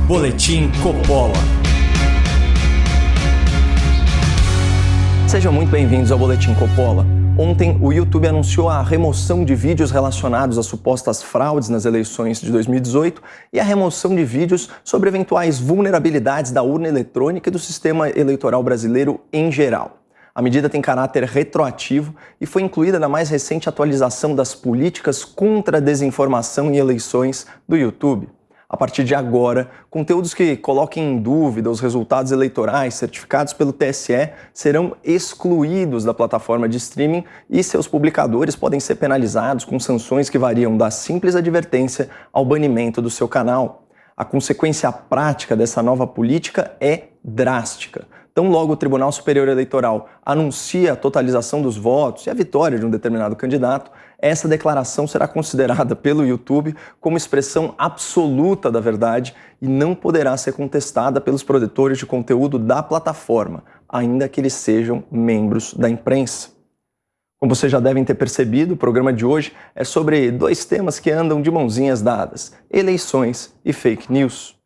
Boletim Coppola. Sejam muito bem-vindos ao Boletim Coppola. Ontem, o YouTube anunciou a remoção de vídeos relacionados a supostas fraudes nas eleições de 2018 e a remoção de vídeos sobre eventuais vulnerabilidades da urna eletrônica e do sistema eleitoral brasileiro em geral. A medida tem caráter retroativo e foi incluída na mais recente atualização das políticas contra a desinformação em eleições do YouTube. A partir de agora, conteúdos que coloquem em dúvida os resultados eleitorais certificados pelo TSE serão excluídos da plataforma de streaming e seus publicadores podem ser penalizados com sanções que variam da simples advertência ao banimento do seu canal. A consequência prática dessa nova política é drástica. Tão logo o Tribunal Superior Eleitoral anuncia a totalização dos votos e a vitória de um determinado candidato, essa declaração será considerada pelo YouTube como expressão absoluta da verdade e não poderá ser contestada pelos produtores de conteúdo da plataforma, ainda que eles sejam membros da imprensa. Como vocês já devem ter percebido, o programa de hoje é sobre dois temas que andam de mãozinhas dadas: eleições e fake news.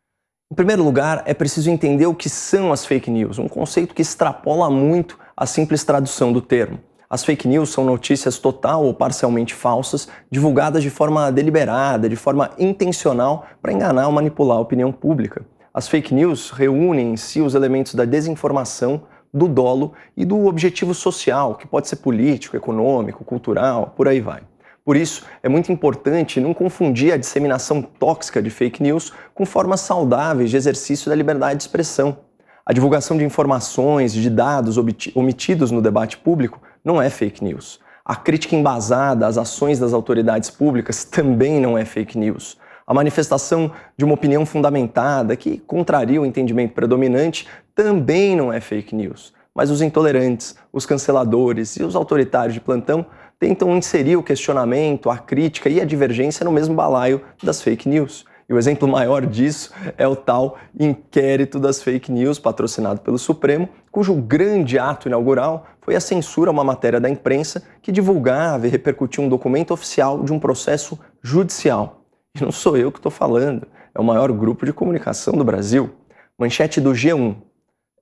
Em primeiro lugar, é preciso entender o que são as fake news, um conceito que extrapola muito a simples tradução do termo. As fake news são notícias total ou parcialmente falsas, divulgadas de forma deliberada, de forma intencional, para enganar ou manipular a opinião pública. As fake news reúnem em si os elementos da desinformação, do dolo e do objetivo social, que pode ser político, econômico, cultural, por aí vai. Por isso, é muito importante não confundir a disseminação tóxica de fake news com formas saudáveis de exercício da liberdade de expressão. A divulgação de informações, de dados omitidos no debate público não é fake news. A crítica embasada às ações das autoridades públicas também não é fake news. A manifestação de uma opinião fundamentada que contraria o entendimento predominante também não é fake news. Mas os intolerantes, os canceladores e os autoritários de plantão tentam inserir o questionamento, a crítica e a divergência no mesmo balaio das fake news. E o exemplo maior disso é o tal inquérito das fake news, patrocinado pelo Supremo, cujo grande ato inaugural foi a censura a uma matéria da imprensa que divulgava e repercutia um documento oficial de um processo judicial. E não sou eu que estou falando, é o maior grupo de comunicação do Brasil. Manchete do G1.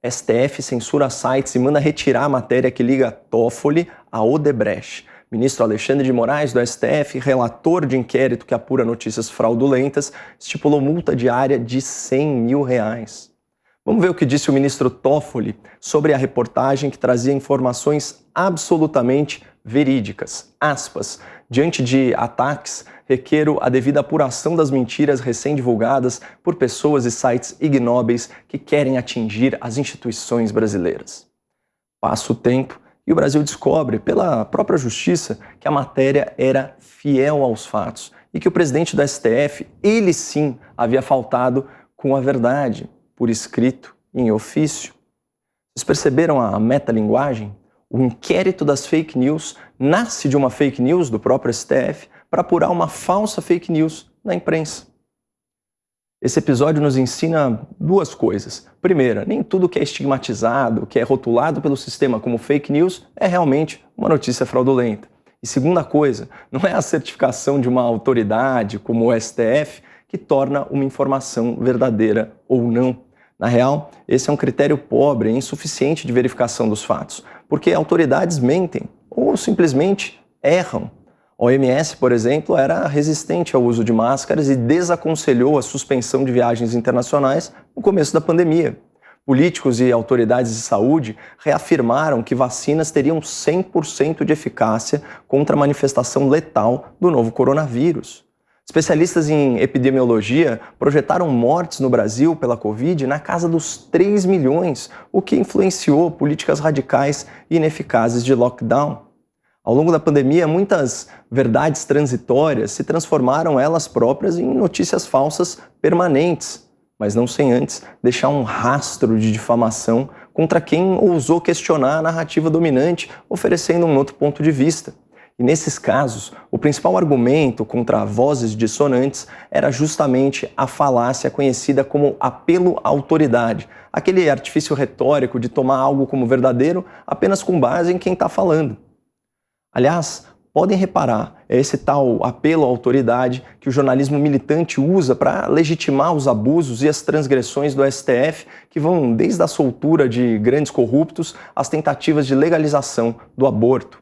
STF censura sites e manda retirar a matéria que liga Toffoli a Odebrecht. Ministro Alexandre de Moraes, do STF, relator de inquérito que apura notícias fraudulentas, estipulou multa diária de R$100 mil. Vamos ver o que disse o ministro Toffoli sobre a reportagem que trazia informações absolutamente verídicas. Aspas, diante de ataques, requeiro a devida apuração das mentiras recém-divulgadas por pessoas e sites ignóbeis que querem atingir as instituições brasileiras. Passa o tempo e o Brasil descobre, pela própria justiça, que a matéria era fiel aos fatos e que o presidente do STF, ele sim, havia faltado com a verdade, por escrito e em ofício. Vocês perceberam a metalinguagem? O inquérito das fake news nasce de uma fake news do próprio STF para apurar uma falsa fake news na imprensa. Esse episódio nos ensina duas coisas. Primeira, nem tudo que é estigmatizado, que é rotulado pelo sistema como fake news, é realmente uma notícia fraudulenta. E segunda coisa, não é a certificação de uma autoridade como o STF que torna uma informação verdadeira ou não. Na real, esse é um critério pobre e insuficiente de verificação dos fatos, porque autoridades mentem ou simplesmente erram. A OMS, por exemplo, era resistente ao uso de máscaras e desaconselhou a suspensão de viagens internacionais no começo da pandemia. Políticos e autoridades de saúde reafirmaram que vacinas teriam 100% de eficácia contra a manifestação letal do novo coronavírus. Especialistas em epidemiologia projetaram mortes no Brasil pela Covid na casa dos 3 milhões, o que influenciou políticas radicais e ineficazes de lockdown. Ao longo da pandemia, muitas verdades transitórias se transformaram elas próprias em notícias falsas permanentes, mas não sem antes deixar um rastro de difamação contra quem ousou questionar a narrativa dominante, oferecendo um outro ponto de vista. E nesses casos, o principal argumento contra vozes dissonantes era justamente a falácia conhecida como apelo à autoridade, aquele artifício retórico de tomar algo como verdadeiro apenas com base em quem está falando. Aliás, podem reparar, é esse tal apelo à autoridade que o jornalismo militante usa para legitimar os abusos e as transgressões do STF, que vão desde a soltura de grandes corruptos às tentativas de legalização do aborto.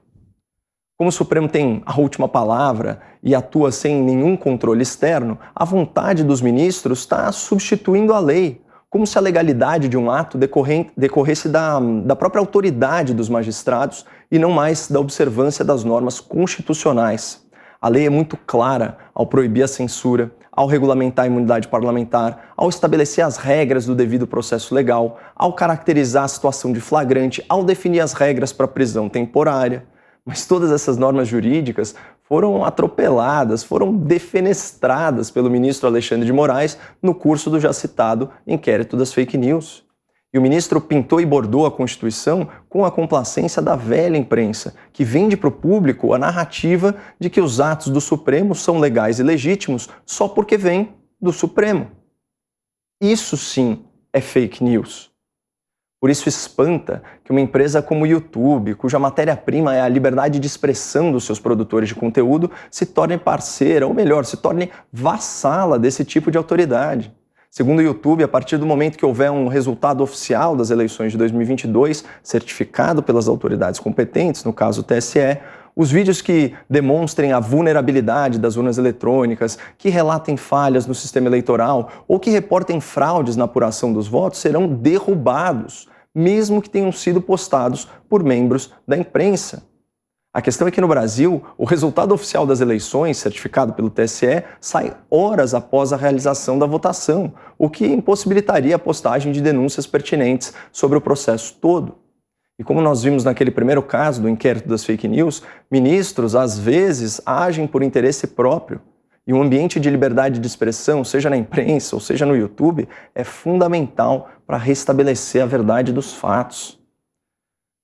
Como o Supremo tem a última palavra e atua sem nenhum controle externo, a vontade dos ministros está substituindo a lei, como se a legalidade de um ato decorresse da própria autoridade dos magistrados e não mais da observância das normas constitucionais. A lei é muito clara ao proibir a censura, ao regulamentar a imunidade parlamentar, ao estabelecer as regras do devido processo legal, ao caracterizar a situação de flagrante, ao definir as regras para prisão temporária. Mas todas essas normas jurídicas foram atropeladas, foram defenestradas pelo ministro Alexandre de Moraes no curso do já citado inquérito das fake news. E o ministro pintou e bordou a Constituição com a complacência da velha imprensa, que vende para o público a narrativa de que os atos do Supremo são legais e legítimos só porque vêm do Supremo. Isso sim é fake news. Por isso espanta que uma empresa como o YouTube, cuja matéria-prima é a liberdade de expressão dos seus produtores de conteúdo, se torne parceira, ou melhor, se torne vassala desse tipo de autoridade. Segundo o YouTube, a partir do momento que houver um resultado oficial das eleições de 2022, certificado pelas autoridades competentes, no caso o TSE, os vídeos que demonstrem a vulnerabilidade das urnas eletrônicas, que relatem falhas no sistema eleitoral ou que reportem fraudes na apuração dos votos serão derrubados, mesmo que tenham sido postados por membros da imprensa. A questão é que no Brasil, o resultado oficial das eleições, certificado pelo TSE, sai horas após a realização da votação, o que impossibilitaria a postagem de denúncias pertinentes sobre o processo todo. E como nós vimos naquele primeiro caso do inquérito das fake news, ministros, às vezes, agem por interesse próprio. E um ambiente de liberdade de expressão, seja na imprensa ou seja no YouTube, é fundamental para restabelecer a verdade dos fatos.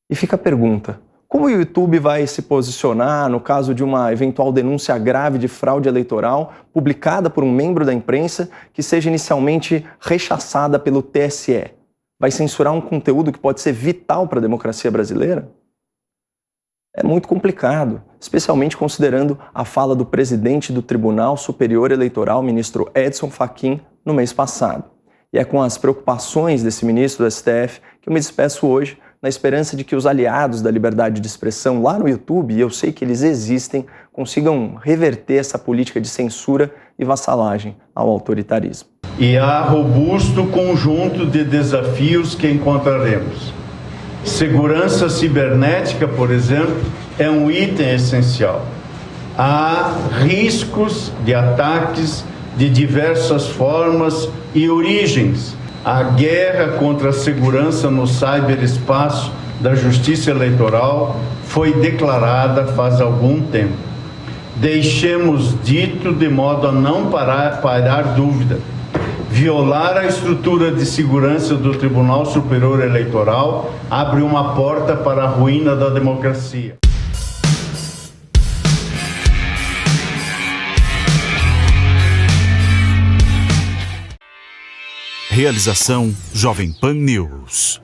E fica a pergunta: como o YouTube vai se posicionar no caso de uma eventual denúncia grave de fraude eleitoral publicada por um membro da imprensa que seja inicialmente rechaçada pelo TSE? Vai censurar um conteúdo que pode ser vital para a democracia brasileira? É muito complicado, especialmente considerando a fala do presidente do Tribunal Superior Eleitoral, ministro Edson Fachin, no mês passado. E é com as preocupações desse ministro do STF que eu me despeço hoje, na esperança de que os aliados da liberdade de expressão lá no YouTube, e eu sei que eles existem, consigam reverter essa política de censura e vassalagem ao autoritarismo. E há robusto conjunto de desafios que encontraremos. Segurança cibernética, por exemplo, é um item essencial. Há riscos de ataques de diversas formas e origens. A guerra contra a segurança no ciberespaço da Justiça Eleitoral foi declarada faz algum tempo. Deixemos dito de modo a não parar dúvida. Violar a estrutura de segurança do Tribunal Superior Eleitoral abre uma porta para a ruína da democracia. Realização Jovem Pan News.